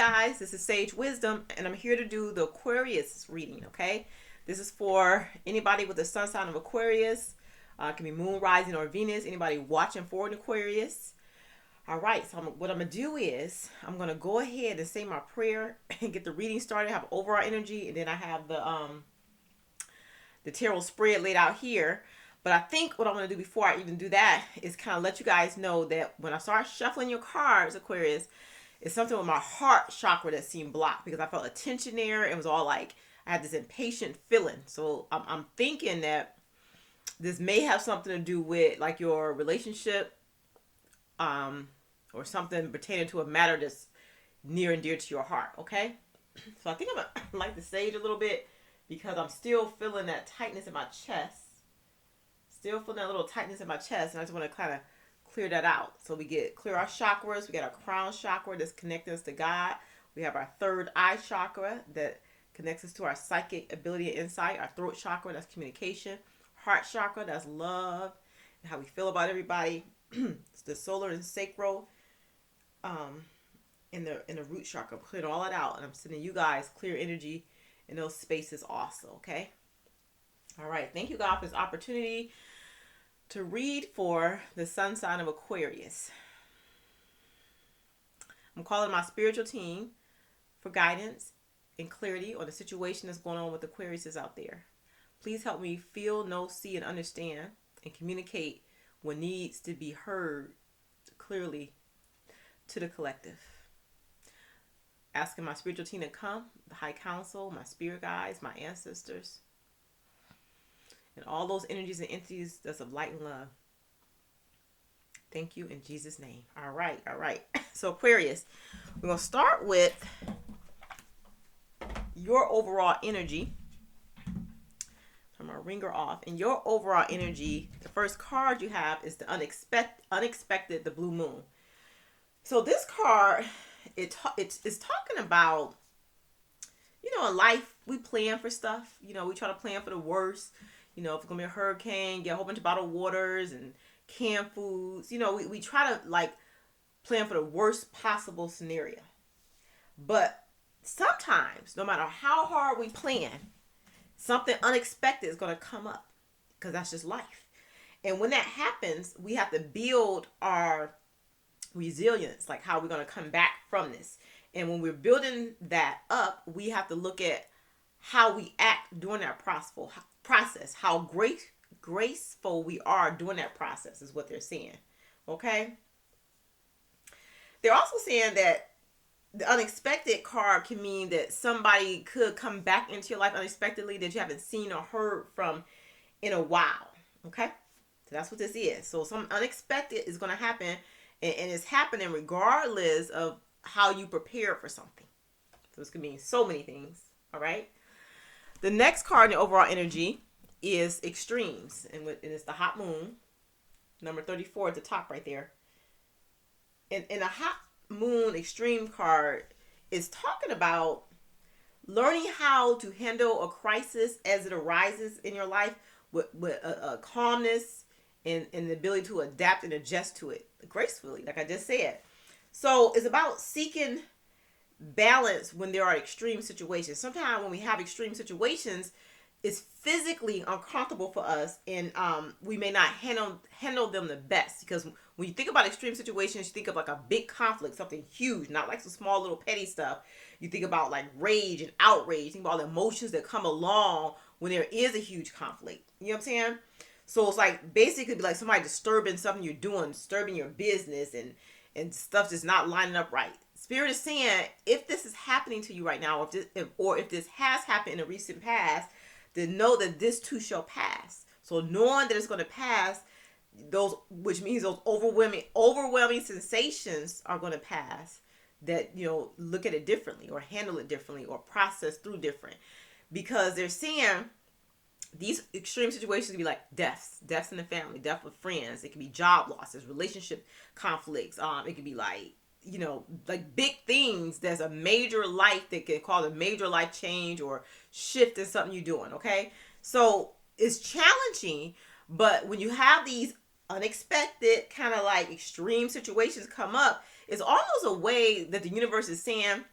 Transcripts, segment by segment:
guys, this is Sage Wisdom, and I'm here to do the Aquarius reading, okay? This is for anybody with the sun sign of Aquarius. It can be Moon, Rising, or Venus. Anybody watching for an Aquarius. All right, so what I'm going to do is I'm going to go ahead and say my prayer and get the reading started, have overall energy, and then I have the tarot spread laid out here. But I think what I'm going to do before I even do that is kind of let you guys know that when I start shuffling your cards, Aquarius, it's something with my heart chakra that seemed blocked because I felt a tension there. It was all like I had this impatient feeling. So I'm thinking that this may have something to do with like your relationship, or something pertaining to a matter that's near and dear to your heart. Okay, so I think I'm gonna light the sage a little bit because I'm still feeling that tightness in my chest. Still feeling that little tightness in my chest, and I just want to kind of clear that out. So we clear our chakras. We got our crown chakra that's connecting us to God. We have our third eye chakra that connects us to our psychic ability and insight. Our throat chakra, that's communication. Heart chakra, that's love and how we feel about everybody. It's the solar and sacral, in the root chakra. I'm clearing all that out, and I'm sending you guys clear energy in those spaces also. Okay. All right. Thank you, God, for this opportunity to read for the sun sign of Aquarius. I'm calling my spiritual team for guidance and clarity on the situation that's going on with Aquariuses out there. Please help me feel, know, see, and understand and communicate what needs to be heard clearly to the collective. Asking my spiritual team to come, the High Council, my spirit guides, my ancestors, and all those energies and entities that's of light and love. Thank you in Jesus' name. All right. So Aquarius, we're going to start with your overall energy. Turn my ringer off. And your overall energy, the first card you have is the unexpected, the blue moon. So this card, it's talking about, in life, we plan for stuff. We try to plan for the worst. If it's going to be a hurricane, get a whole bunch of bottled waters and canned foods. We try to plan for the worst possible scenario. But sometimes, no matter how hard we plan, something unexpected is going to come up because that's just life. And when that happens, we have to build our resilience, like how we're going to come back from this. And when we're building that up, we have to look at how we act during that process, how graceful we are during that process is what they're saying. Okay? They're also saying that the unexpected card can mean that somebody could come back into your life unexpectedly that you haven't seen or heard from in a while. Okay? So that's what this is. So some unexpected is going to happen, and it's happening regardless of how you prepare for something. So this could mean so many things. All right? The next card in the overall energy is extremes, and it's the hot moon, number 34 at the top right there. And a hot moon extreme card is talking about learning how to handle a crisis as it arises in your life with a calmness and the ability to adapt and adjust to it gracefully, like I just said. So it's about seeking balance when there are extreme situations. Sometimes when we have extreme situations, it's physically uncomfortable for us, and we may not handle them the best, because when you think about extreme situations, you think of like a big conflict, something huge, not like some small little petty stuff. You think about like rage and outrage. You think about the emotions that come along when there is a huge conflict. You know what I'm saying? So it's like basically be like somebody disturbing something you're doing, disturbing your business, and stuff just not lining up right. Spirit is saying, if this is happening to you right now, or if this has happened in a recent past, then know that this too shall pass. So knowing that it's going to pass, which means those overwhelming sensations are going to pass, that, look at it differently or handle it differently or process through different. Because they're saying these extreme situations can be like deaths in the family, death with friends. It can be job losses, relationship conflicts. It can be like, like big things. There's a major life that can cause a major life change or shift in something you're doing. Okay. So it's challenging, but when you have these unexpected kind of like extreme situations come up, it's almost a way that the universe is saying,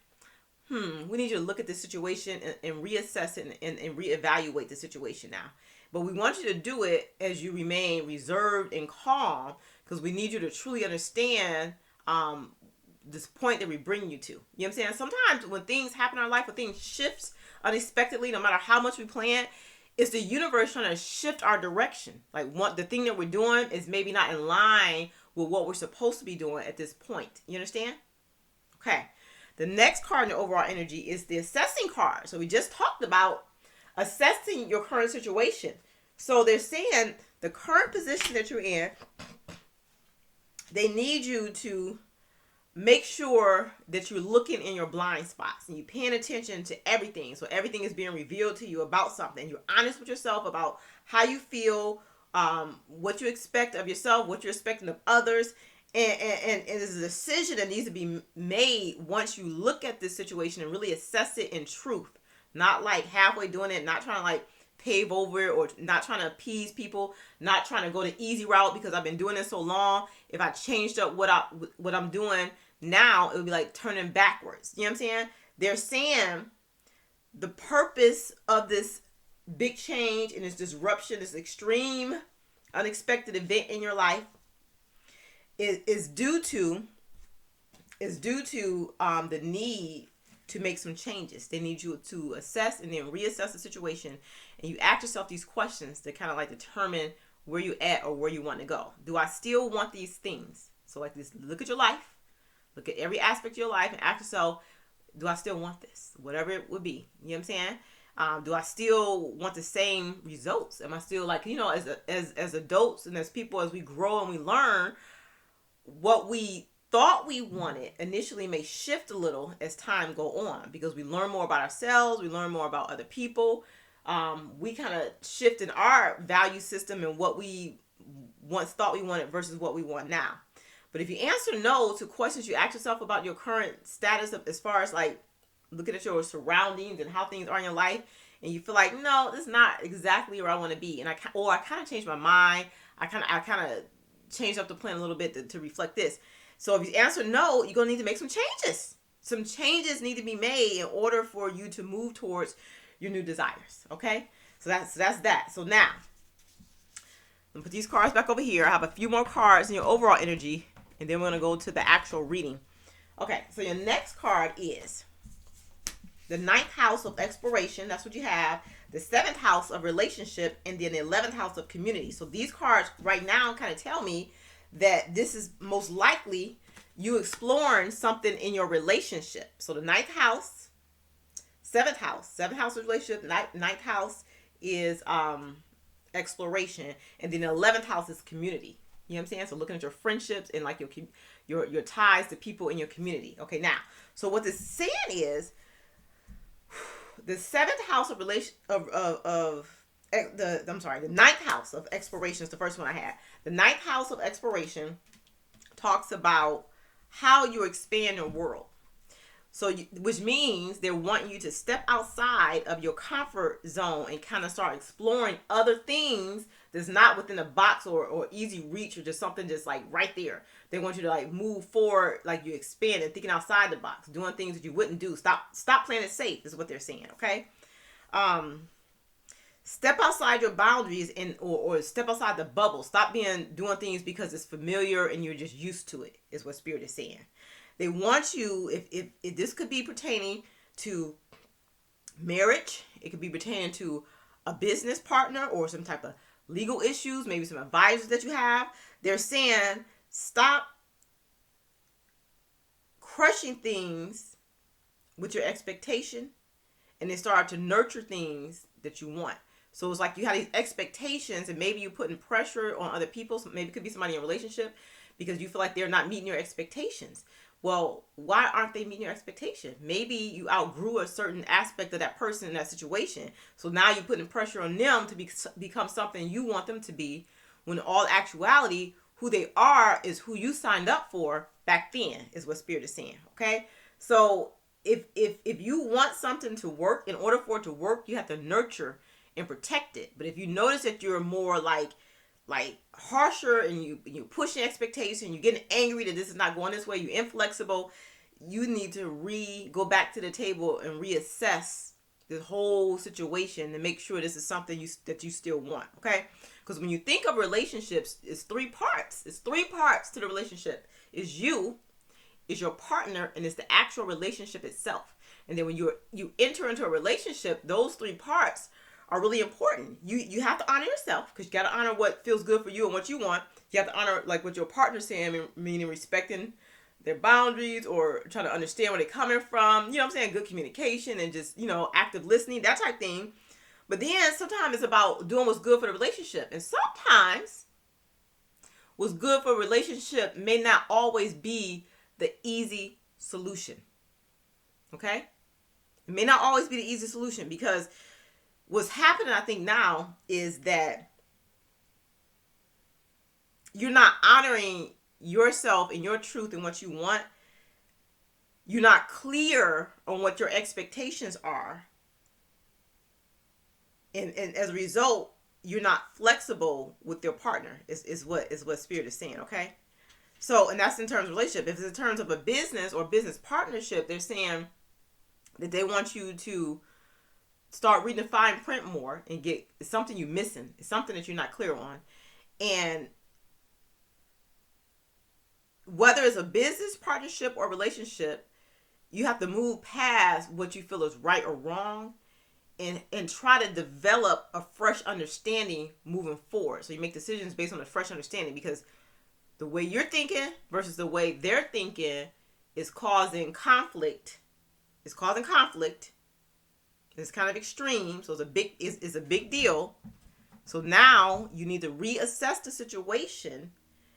we need you to look at this situation and reassess it and reevaluate the situation now. But we want you to do it as you remain reserved and calm, because we need you to truly understand this point that we bring you to. You know what I'm saying? Sometimes when things happen in our life, when things shifts unexpectedly, no matter how much we plan, it's the universe trying to shift our direction. Like, the thing that we're doing is maybe not in line with what we're supposed to be doing at this point. You understand? Okay. The next card in the overall energy is the assessing card. So we just talked about assessing your current situation. So they're saying the current position that you're in, they need you to make sure that you're looking in your blind spots and you're paying attention to everything. So everything is being revealed to you about something. You're honest with yourself about how you feel, what you expect of yourself, what you're expecting of others. And there's a decision that needs to be made once you look at this situation and really assess it in truth. Not like halfway doing it, not trying to like pave over it, or not trying to appease people, not trying to go the easy route because I've been doing this so long. If I changed up what I'm doing now, it would be like turning backwards. You know what I'm saying? They're saying the purpose of this big change and this disruption, this extreme unexpected event in your life is due to the need to make some changes. They need you to assess and then reassess the situation, and you ask yourself these questions to kind of like determine where you're at or where you want to go. Do I still want these things? So like this, look at your life, look at every aspect of your life, and ask yourself, do I still want this? Whatever it would be. You know what I'm saying? Do I still want the same results? Am I still like, as adults and as people, as we grow and we learn, what we thought we wanted initially may shift a little as time go on, because we learn more about ourselves, we learn more about other people. We kind of shift in our value system and what we once thought we wanted versus what we want now. But if you answer no to questions you ask yourself about your current status of, as far as like looking at your surroundings and how things are in your life, and you feel like, no, this is not exactly where I want to be, and I kind of changed my mind, I kind of changed up the plan a little bit to reflect this. So if you answer no, you're going to need to make some changes. Some changes need to be made in order for you to move towards your new desires. Okay? So that's that. So now, I'm going to put these cards back over here. I have a few more cards in your overall energy, and then we're going to go to the actual reading. Okay, so your next card is the 9th house of exploration. That's what you have. The 7th house of relationship, and then the 11th house of community. So these cards right now kind of tell me that this is most likely you exploring something in your relationship. So the 9th house, 7th house of relationship, 9th house is exploration, and then the 11th house is community. You know what I'm saying? So looking at your friendships and like your ties to people in your community. Okay, now, so what this saying is, the 7th house of relation the 9th house of exploration is the first one I had. The 9th house of exploration talks about how you expand your world. So, which means they want you to step outside of your comfort zone and kind of start exploring other things that's not within a box or easy reach, or just something just like right there. They want you to like move forward, like you expand and thinking outside the box, doing things that you wouldn't do. Stop playing it safe is what they're saying. Okay. Step outside your boundaries or step outside the bubble. Stop doing things because it's familiar and you're just used to it, is what Spirit is saying. They want you, if this could be pertaining to marriage, it could be pertaining to a business partner or some type of legal issues, maybe some advisors that you have. They're saying, stop crushing things with your expectation and then start to nurture things that you want. So it's like you have these expectations and maybe you're putting pressure on other people. So maybe it could be somebody in a relationship because you feel like they're not meeting your expectations. Well, why aren't they meeting your expectation? Maybe you outgrew a certain aspect of that person in that situation. So now you're putting pressure on them to become something you want them to be, when in all actuality, who they are is who you signed up for back then, is what Spirit is saying. Okay? So if you want something to work, in order for it to work, you have to nurture and protect it. But if you notice that you're more like harsher and you're pushing expectations, you're getting angry that this is not going this way, you're inflexible, you need to go back to the table and reassess the whole situation and make sure this is something that you still want, okay? Because when you think of relationships, it's three parts. It's three parts to the relationship. It's you, it's your partner, and it's the actual relationship itself. And then when you enter into a relationship, those three parts are really important. You have to honor yourself, because you got to honor what feels good for you and what you want. You have to honor like what your partner's saying, meaning respecting their boundaries or trying to understand where they're coming from. You know what I'm saying? Good communication and just, active listening, that type thing. But then sometimes it's about doing what's good for the relationship. And sometimes what's good for a relationship may not always be the easy solution. Okay? It may not always be the easy solution, because what's happening, I think, now is that you're not honoring yourself and your truth and what you want. You're not clear on what your expectations are. And as a result, you're not flexible with your partner, is what Spirit is saying, okay? So, and that's in terms of relationship. If it's in terms of a business or business partnership, they're saying that they want you to start reading the fine print more and it's something you're missing. It's something that you're not clear on. And whether it's a business partnership or relationship, you have to move past what you feel is right or wrong and try to develop a fresh understanding moving forward. So you make decisions based on a fresh understanding, because the way you're thinking versus the way they're thinking is causing conflict. It's causing conflict. It's kind of extreme. So it's a big deal. So now you need to reassess the situation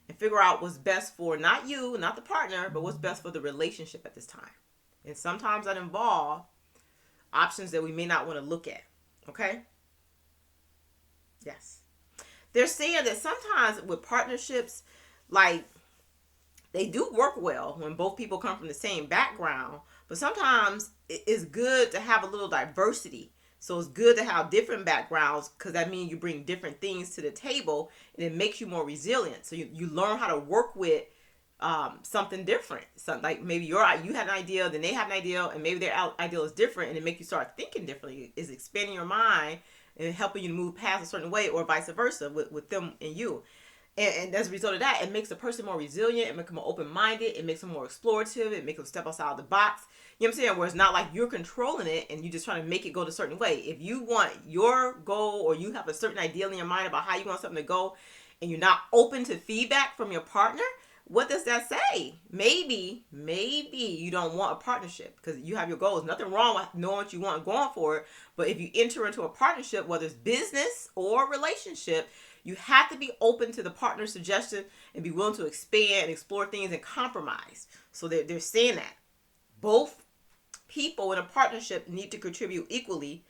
and figure out what's best for not you, not the partner, but what's best for the relationship at this time. And sometimes that involves options that we may not want to look at. Okay? Yes. They're saying that sometimes with partnerships, like, they do work well when both people come from the same background, but sometimes it's good to have a little diversity. So it's good to have different backgrounds, because that means you bring different things to the table, and it makes you more resilient. So you learn how to work with something different. So like maybe you had an idea, then they have an idea, and maybe their idea is different, and it makes you start thinking differently. It's expanding your mind and helping you to move past a certain way, or vice versa with them and you. And as a result of that, it makes the person more resilient. It makes them more open-minded. It makes them more explorative. It makes them step outside the box. You know what I'm saying? Where it's not like you're controlling it and you're just trying to make it go a certain way. If you want your goal, or you have a certain ideal in your mind about how you want something to go, and you're not open to feedback from your partner, what does that say? Maybe you don't want a partnership because you have your goals. Nothing wrong with knowing what you want and going for it. But if you enter into a partnership, whether it's business or relationship, you have to be open to the partner's suggestion and be willing to expand and explore things and compromise. So they're saying that both people in a partnership need to contribute equally.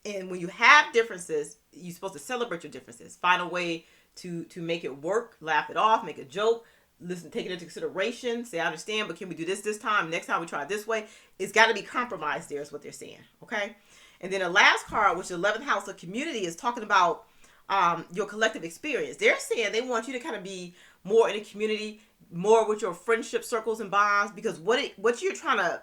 And when you have differences, you're supposed to celebrate your differences. Find a way to make it work, laugh it off, make a joke, listen, take it into consideration, say, I understand, but can we do this time? Next time we try it this way. It's got to be compromised there, is what they're saying, okay? And then the last card, which is the 11th house of community, is talking about your collective experience. They're saying they want you to kind of be more in a community, more with your friendship circles and bonds, because what you're trying to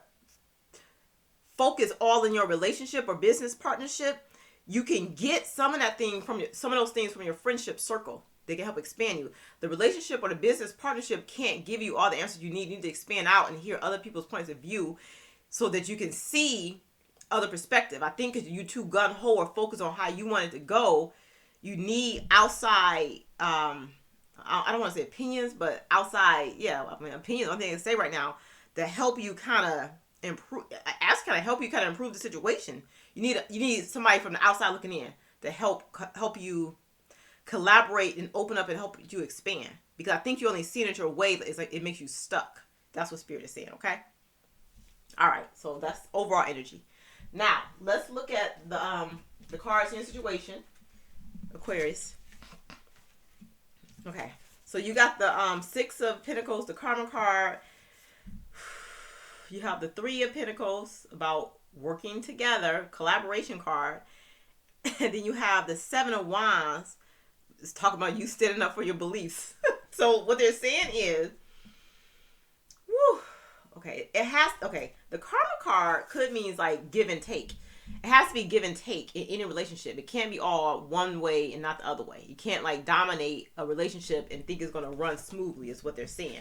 focus all in your relationship or business partnership, you can get some of those things from your friendship circle. They can help expand you. The relationship or the business partnership can't give you all the answers you need. You need to expand out and hear other people's points of view so that you can see other perspective. I think because you too gun-ho or focus on how you want it to go, you need outside, I don't want to say opinions, but outside, opinions, one thing I can say right now, that help you kind of improve the situation. You need somebody from the outside looking in to help you collaborate and open up and help you expand. Because I think you only see it your way, it's like it makes you stuck. That's what Spirit is saying, okay? All right, so that's overall energy. Now, let's look at the cards in your situation. Aquarius. Okay, so you got the 6 of Pentacles, the Karma card. You have the 3 of Pentacles, about working together, collaboration card. And then you have the 7 of Wands. It's talking about you standing up for your beliefs. So what they're saying is, Okay, the karma card could mean like give and take. It has to be give and take in any relationship. It can't be all one way and not the other way. You can't like dominate a relationship and think it's going to run smoothly, is what they're saying.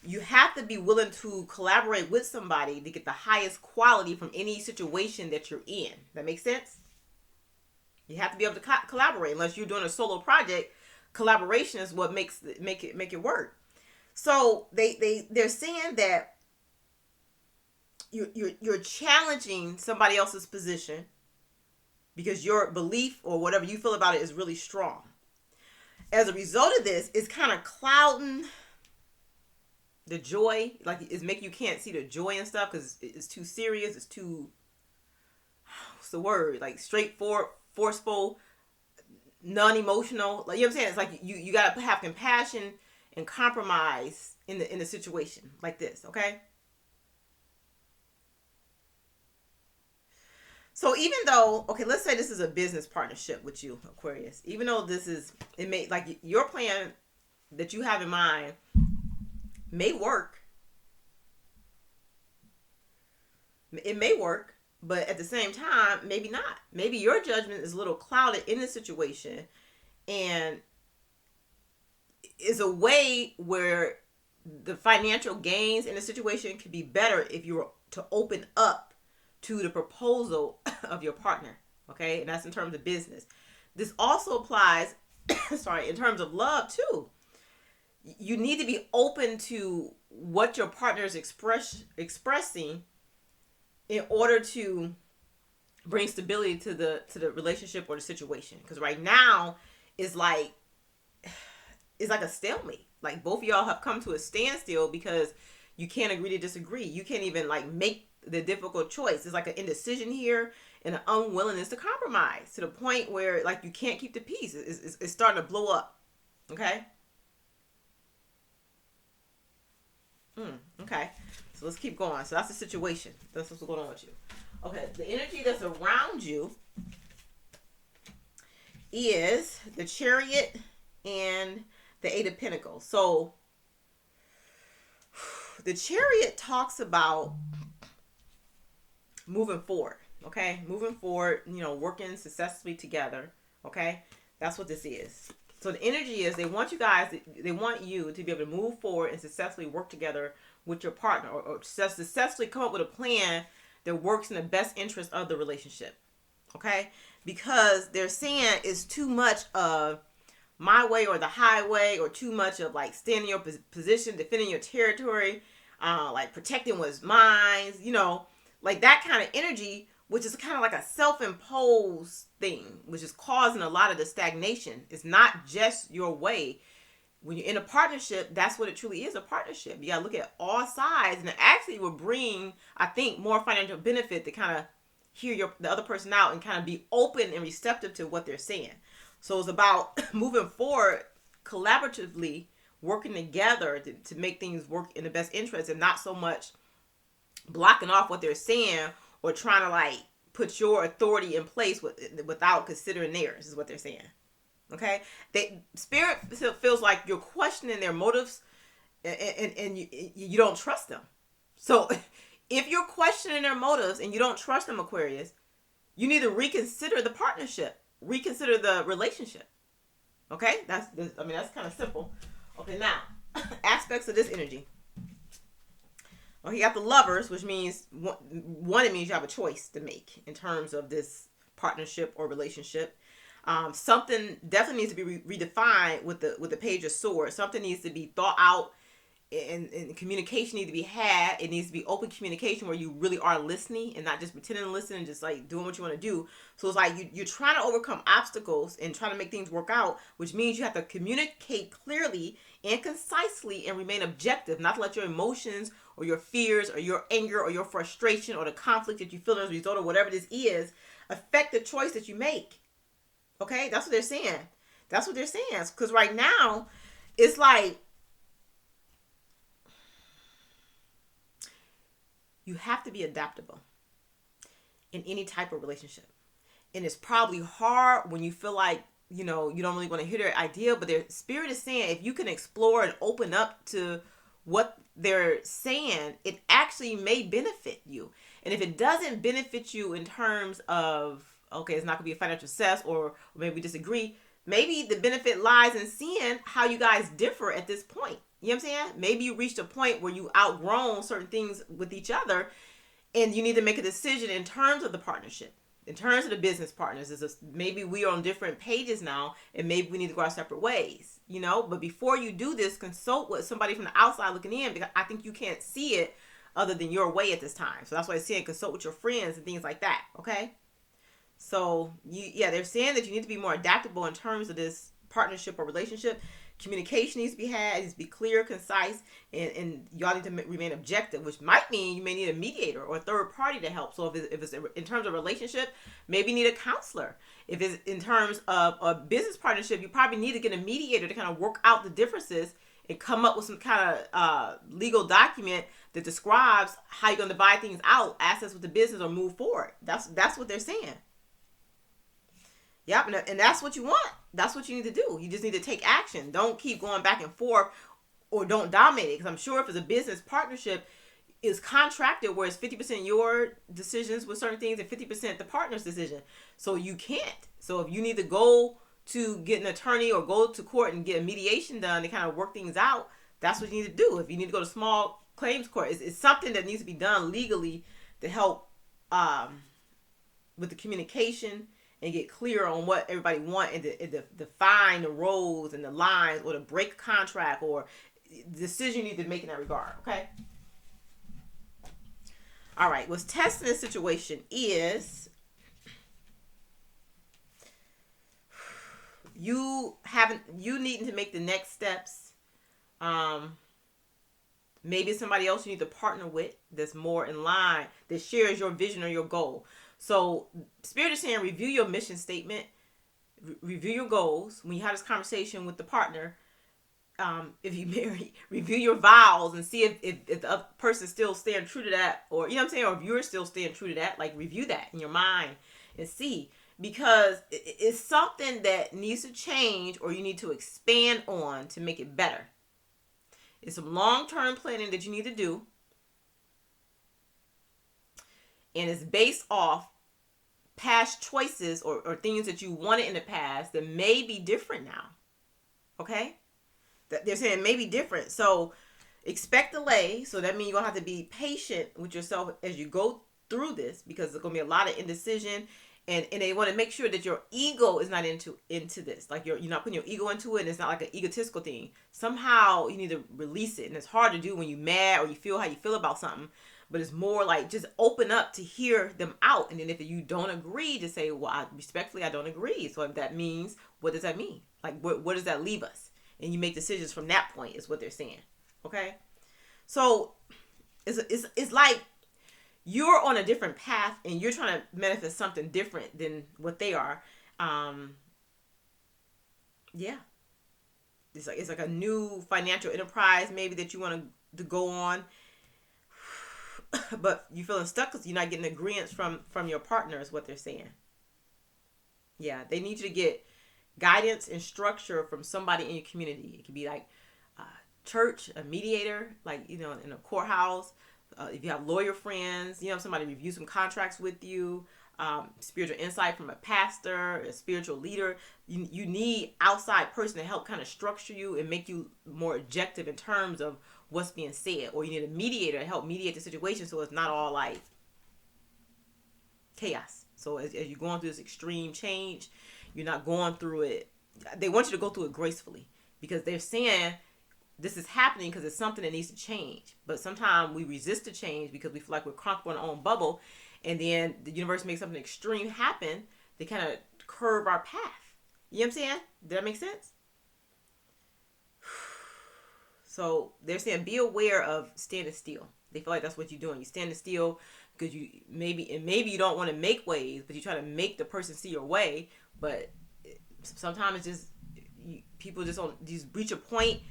You have to be willing to collaborate with somebody to get the highest quality from any situation that you're in. That makes sense? You have to be able to collaborate. Unless you're doing a solo project, collaboration is what make it work. So they're saying that you're challenging somebody else's position because your belief or whatever you feel about it is really strong. As a result of this, it's kind of clouding the joy, like it's making you can't see the joy and stuff because it's too serious. It's too, what's the word? Like straightforward, forceful, non-emotional. Like, you know what I'm saying? It's like you gotta have compassion and compromise in the situation like this. Okay. So even though, okay, let's say this is a business partnership with you, Aquarius. Even though this is, it may like your plan that you have in mind may work. It may work, but at the same time, maybe not. Maybe your judgment is a little clouded in the situation and is a way where the financial gains in the situation could be better if you were to open up to the proposal of your partner. Okay, and that's in terms of business. This also applies, sorry, in terms of love too. You need to be open to what your partner is expressing in order to bring stability to the relationship or the situation. Because right now it's like a stalemate. Like both of y'all have come to a standstill because you can't agree to disagree. You can't even like make the difficult choice. It's like an indecision here and an unwillingness to compromise to the point where like you can't keep the peace. It's starting to blow up. Okay. Okay, so let's keep going. So that's the situation. That's what's going on with you. Okay, the energy that's around you is the Chariot and the Eight of Pentacles. So the Chariot talks about moving forward. Okay, moving forward. You know, working successfully together. Okay, that's what this is. So the energy is they want you to be able to move forward and successfully work together with your partner or successfully come up with a plan that works in the best interest of the relationship. Okay? Because they're saying it's too much of my way or the highway or too much of like standing in your position, defending your territory, like protecting what's mine, you know, like that kind of energy, which is kind of like a self-imposed thing, which is causing a lot of the stagnation. It's not just your way. When you're in a partnership, that's what it truly is, a partnership. You got to look at all sides, and it actually will bring, I think, more financial benefit to kind of hear the other person out and kind of be open and receptive to what they're saying. So it's about moving forward collaboratively, working together to make things work in the best interest and not so much blocking off what they're saying or trying to like put your authority in place without considering theirs, is what they're saying. Okay, spirit feels like you're questioning their motives, and you don't trust them. So, if you're questioning their motives and you don't trust them, Aquarius, you need to reconsider the partnership, reconsider the relationship. Okay, that's kind of simple. Okay, now aspects of this energy. Well, you got the Lovers, which means one, it means you have a choice to make in terms of this partnership or relationship. Something definitely needs to be redefined with the Page of Swords. Something needs to be thought out, and communication needs to be had. It needs to be open communication where you really are listening and not just pretending to listen and just like doing what you want to do. So it's like you're trying to overcome obstacles and trying to make things work out, which means you have to communicate clearly and concisely and remain objective, not to let your emotions or your fears or your anger or your frustration or the conflict that you feel as a result of whatever this is affect the choice that you make. Okay, that's what they're saying. That's what they're saying. Because right now, it's like you have to be adaptable in any type of relationship. And it's probably hard when you feel like, you know, you don't really want to hear their idea, but their spirit is saying if you can explore and open up to what they're saying, it actually may benefit you. And if it doesn't benefit you in terms of, okay, it's not going to be a financial success, or maybe we disagree, maybe the benefit lies in seeing how you guys differ at this point. You know what I'm saying? Maybe you reached a point where you outgrown certain things with each other, and you need to make a decision in terms of the partnership, in terms of the business partners. Maybe we are on different pages now, and maybe we need to go our separate ways, you know? But before you do this, consult with somebody from the outside looking in, because I think you can't see it other than your way at this time. So that's why I'm saying consult with your friends and things like that, okay? So, they're saying that you need to be more adaptable in terms of this partnership or relationship. Communication needs to be had, needs to be clear, concise, and y'all need to remain objective, which might mean you may need a mediator or a third party to help. So if it's in terms of relationship, maybe you need a counselor. If it's in terms of a business partnership, you probably need to get a mediator to kind of work out the differences and come up with some kind of legal document that describes how you're going to divide things out, assets with the business, or move forward. That's what they're saying. Yep, and that's what you want. That's what you need to do. You just need to take action. Don't keep going back and forth, or don't dominate it. Because I'm sure if it's a business partnership, it's contracted where it's 50% your decisions with certain things and 50% the partner's decision. So you can't. So if you need to go to get an attorney or go to court and get a mediation done to kind of work things out, that's what you need to do. If you need to go to small claims court, it's something that needs to be done legally to help with the communication and get clear on what everybody wants, and to define the roles and the lines, or to break a contract, or decision you need to make in that regard, okay? All right, what's testing this situation is you needing to make the next steps. Maybe somebody else you need to partner with that's more in line, that shares your vision or your goal. So Spirit is saying review your mission statement, review your goals. When you have this conversation with the partner, if you marry, review your vows and see if the other person's still staying true to that, or, you know what I'm saying, or if you're still staying true to that. Like, review that in your mind and see, because it's something that needs to change, or you need to expand on to make it better. It's some long-term planning that you need to do. And it's based off past choices or things that you wanted in the past that may be different now. Okay? They're saying it may be different. So expect delay. So that means you're going to have to be patient with yourself as you go through this, because there's going to be a lot of indecision. And they want to make sure that your ego is not into this. Like, you're not putting your ego into it, and it's not like an egotistical thing. Somehow you need to release it. And it's hard to do when you're mad or you feel how you feel about something. But it's more like just open up to hear them out. And then if you don't agree, to say, well, respectfully, I don't agree. So if that means, what does that mean? Like, what does that leave us? And you make decisions from that point, is what they're saying. Okay? So it's like you're on a different path and you're trying to manifest something different than what they are. Yeah. It's like a new financial enterprise maybe that you want to go on. But you're feeling stuck because you're not getting agreements from your partner, is what they're saying. Yeah, they need you to get guidance and structure from somebody in your community. It could be like a church, a mediator, like, you know, in a courthouse. If you have lawyer friends, you know, somebody review some contracts with you. Spiritual insight from a pastor, a spiritual leader. You need outside person to help kind of structure you and make you more objective in terms of what's being said. Or you need a mediator to help mediate the situation so it's not all like chaos. So as you're going through this extreme change, you're not going through it. They want you to go through it gracefully, because they're saying this is happening because it's something that needs to change. But sometimes we resist the change because we feel like we're comfortable in our own bubble. And then the universe makes something extreme happen to kind of curve our path. You know what I'm saying? Did that make sense? So they're saying be aware of standing still. They feel like that's what you're doing. You're standing still because maybe you don't want to make waves, but you try to make the person see your way. But sometimes it's just people just reach a point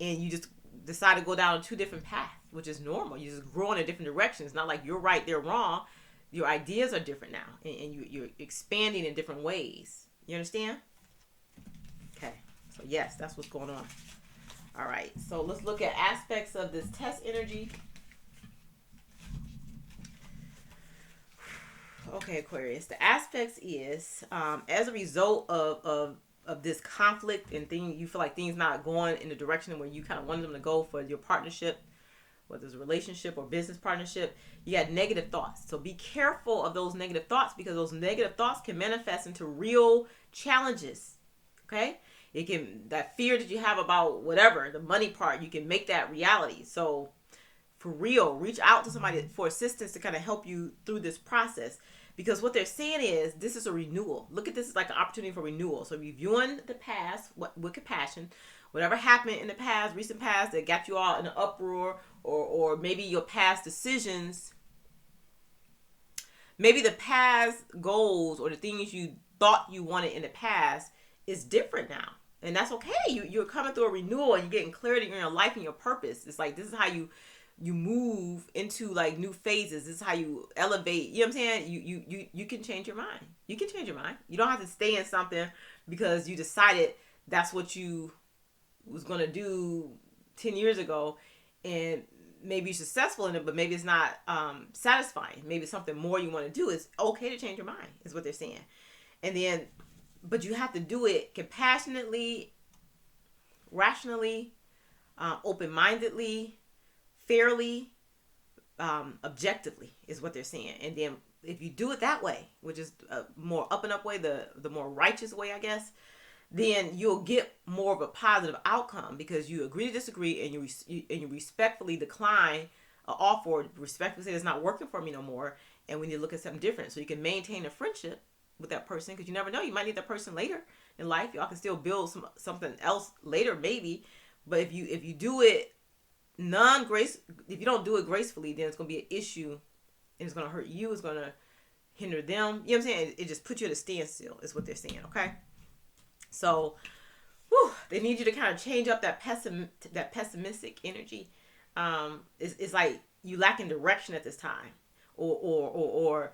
and you just decide to go down two different paths, which is normal. You just grow in a different direction. It's not like you're right, they're wrong. Your ideas are different now, and you're expanding in different ways. You understand? Okay. So yes, that's what's going on. All right, so let's look at aspects of this test energy. Okay, Aquarius. The aspects is as a result of this conflict and thing, you feel like things not going in the direction where you kind of wanted them to go for your partnership, whether it's a relationship or business partnership. You got negative thoughts. So be careful of those negative thoughts, because those negative thoughts can manifest into real challenges. Okay? It can, that fear that you have about whatever, the money part, you can make that reality. So for real, reach out to somebody for assistance to kind of help you through this process. Because what they're saying is, this is a renewal. Look at this as like an opportunity for renewal. So reviewing the past with compassion, whatever happened in the past, recent past, that got you all in an uproar, or maybe your past decisions, maybe the past goals or the things you thought you wanted in the past is different now. And that's okay. You're coming through a renewal and you're getting clarity in your life and your purpose. It's like, this is how you move into like new phases. This is how you elevate. You know what I'm saying? You can change your mind. You can change your mind. You don't have to stay in something because you decided that's what you was going to do 10 years ago, and maybe you're successful in it, but maybe it's not satisfying. Maybe it's something more you want to do. It's okay to change your mind, is what they're saying. And then, but you have to do it compassionately, rationally, open-mindedly, fairly, objectively, is what they're saying. And then if you do it that way, which is a more up and up way, the more righteous way, I guess, then you'll get more of a positive outcome, because you agree to disagree, and you respectfully decline an offer, or respectfully say it's not working for me no more, and we need to look at something different, so you can maintain a friendship with that person, because you never know, you might need that person later in life. Y'all can still build something else later, maybe. But if you do it if you don't do it gracefully, then it's going to be an issue, and it's going to hurt you. It's going to hinder them. You know what I'm saying? It just puts you at a standstill, is what they're saying. Okay. So, they need you to kind of change up that pessimistic energy. It's like you lacking direction at this time, or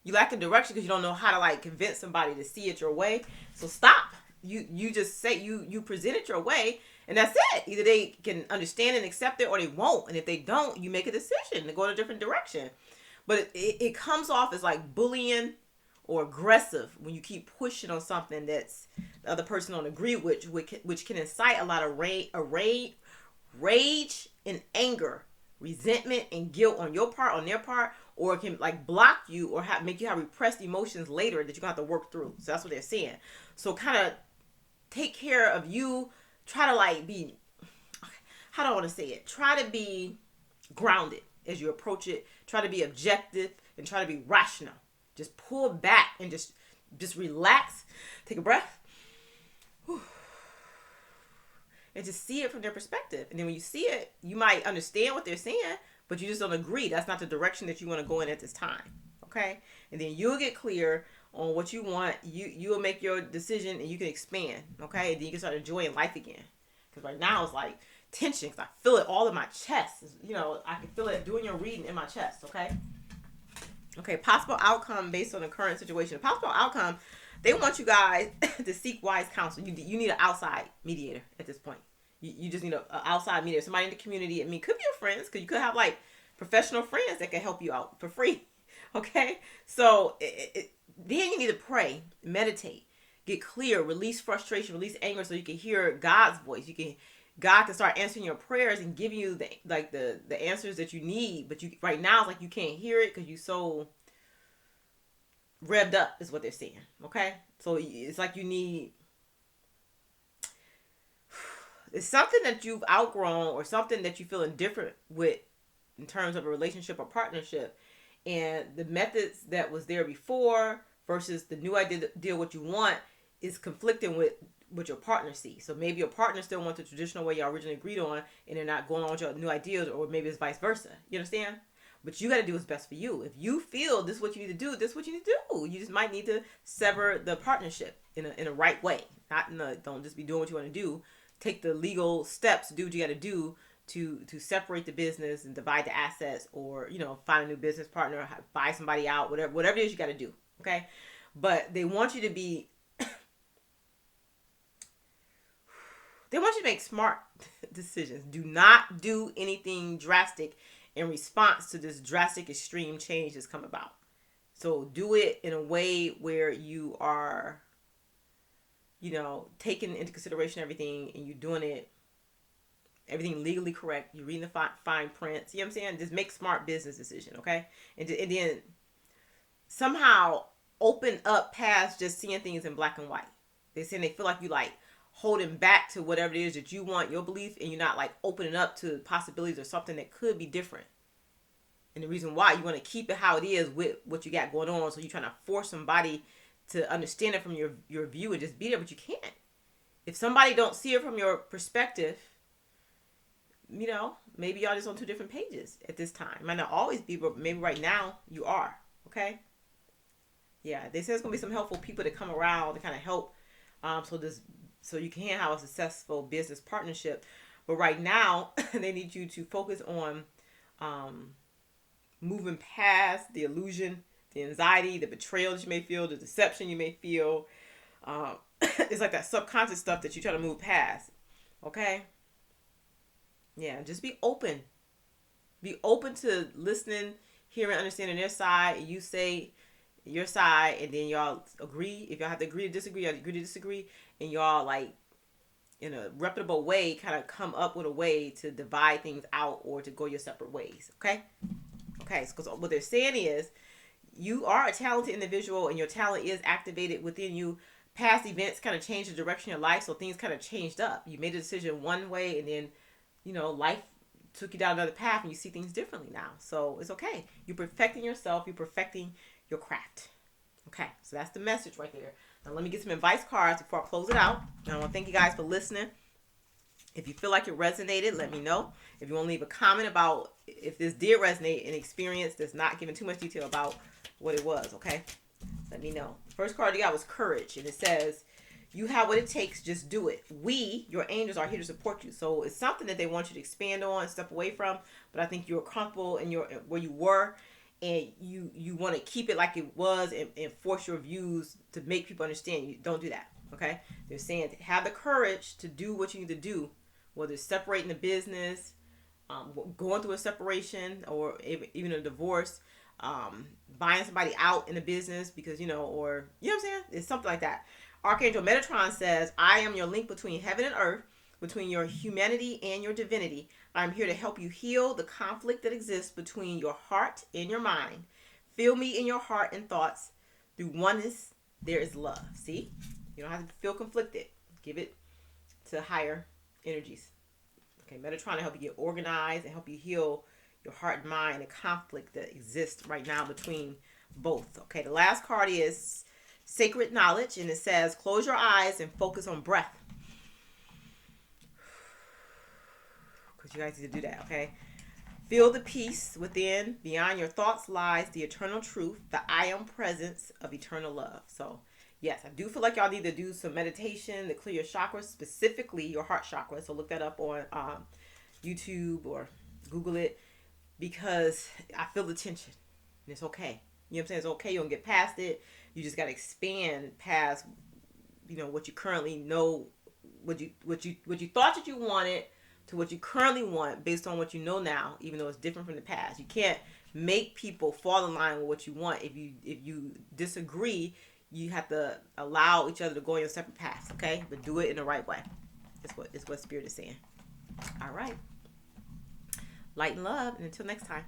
you lacking direction because you don't know how to like convince somebody to see it your way. So stop. You just say you present it your way, and that's it. Either they can understand and accept it, or they won't. And if they don't, you make a decision to go in a different direction. But it comes off as like bullying or aggressive when you keep pushing on something that's the other person don't agree with, which can incite a lot of rage and anger, resentment and guilt on your part, on their part, or it can like block you or make you have repressed emotions later that you're going to have to work through. So that's what they're saying. So kind of take care of you. Try to like be, how do I want to say it? Try to be grounded as you approach it. Try to be objective and try to be rational. Just pull back and just relax. Take a breath. And just see it from their perspective. And then when you see it, you might understand what they're saying, but you just don't agree. That's not the direction that you want to go in at this time. Okay? And then you'll get clear on what you want. You'll make your decision and you can expand. Okay? And then you can start enjoying life again. Because right now it's like tension. Because I feel it all in my chest. You know, I can feel it doing your reading in my chest. Okay? Okay, possible outcome based on the current situation. Possible outcome, they want you guys to seek wise counsel. You need an outside mediator at this point. You just need an outside mediator. Somebody in the community. I mean, could be your friends, because you could have like professional friends that can help you out for free. Okay? So then you need to pray, meditate, get clear, release frustration, release anger, so you can hear God's voice. God can start answering your prayers and giving you the answers that you need. But right now it's like you can't hear it because you're so revved up, is what they're saying. Okay? So it's like you need, it's something that you've outgrown or something that you feel indifferent with in terms of a relationship or partnership. And the methods that was there before versus the new idea what you want is conflicting with what your partner sees. So maybe your partner still wants the traditional way y'all originally agreed on, and they're not going on with your new ideas, or maybe it's vice versa. You understand? But you got to do what's best for you. If you feel this is what you need to do, this is what you need to do. You just might need to sever the partnership in a right way. Don't just be doing what you want to do. Take the legal steps, do what you got to do to separate the business and divide the assets, or find a new business partner, buy somebody out, whatever it is you got to do. Okay, but they want you to be. They want you to make smart decisions. Do not do anything drastic in response to this drastic extreme change that's come about. So do it in a way where you are, taking into consideration everything, and you're doing everything legally correct. You're reading the fine print. You know what I'm saying? Just make smart business decision, okay? And then somehow open up past just seeing things in black and white. They're saying they feel like you like holding back to whatever it is that you want, your belief, and you're not like opening up to possibilities or something that could be different. And the reason why you want to keep it how it is with what you got going on, so you're trying to force somebody to understand it from your view and just be there, but you can't. If somebody don't see it from your perspective, maybe y'all just on two different pages at this time. Might not always be, but maybe right now you are. Okay. Yeah, they say there's gonna be some helpful people that come around to kind of help, so you can have a successful business partnership. But right now, they need you to focus on moving past the illusion, the anxiety, the betrayal that you may feel, the deception you may feel. It's like that subconscious stuff that you try to move past. Okay? Yeah, just be open. Be open to listening, hearing, understanding their side, and you say your side, and then y'all agree. If y'all have to agree to disagree, y'all agree to disagree, and y'all like in a reputable way kind of come up with a way to divide things out or to go your separate ways. Okay? Okay, because what they're saying is you are a talented individual and your talent is activated within you. Past events kind of changed the direction of your life, so things kind of changed up. You made a decision one way, and then, life took you down another path, and you see things differently now. So it's okay. You're perfecting yourself. You're perfecting your craft. Okay, so that's the message right there. Now let me get some advice cards before I close it out. And I want to thank you guys for listening. If you feel like it resonated, let me know. If you want to leave a comment about if this did resonate, an experience that's not giving too much detail about what it was, okay? Let me know. The first card you got was courage, and it says, you have what it takes, just do it. We, your angels, are here to support you. So it's something that they want you to expand on, step away from, but I think you're comfortable in where you were, and you want to keep it like it was and force your views to make people understand you. Don't do that, okay? They're saying have the courage to do what you need to do, whether it's separating the business, going through a separation, or even a divorce, buying somebody out in the business because, or, you know what I'm saying? It's something like that. Archangel Metatron says, I am your link between heaven and earth, between your humanity and your divinity. I'm here to help you heal the conflict that exists between your heart and your mind. Feel me in your heart and thoughts. Through oneness, there is love. See? You don't have to feel conflicted. Give it to higher energies. Okay, Metatron to help you get organized and help you heal your heart and mind, the conflict that exists right now between both. Okay, the last card is Sacred Knowledge, and it says, close your eyes and focus on breath. Because you guys need to do that, okay? Feel the peace within. Beyond your thoughts lies the eternal truth, the I am presence of eternal love. So, yes, I do feel like y'all need to do some meditation to clear your chakras, specifically your heart chakra. So look that up on YouTube or Google it, because I feel the tension. And it's okay. You know what I'm saying? It's okay. You don't get past it. You just got to expand past, what you currently know, what you thought that you wanted to what you currently want based on what you know now, even though it's different from the past. You can't make people fall in line with what you want. If you disagree, you have to allow each other to go on your separate paths, okay? But do it in the right way. It's what Spirit is saying. All right. Light and love, and until next time.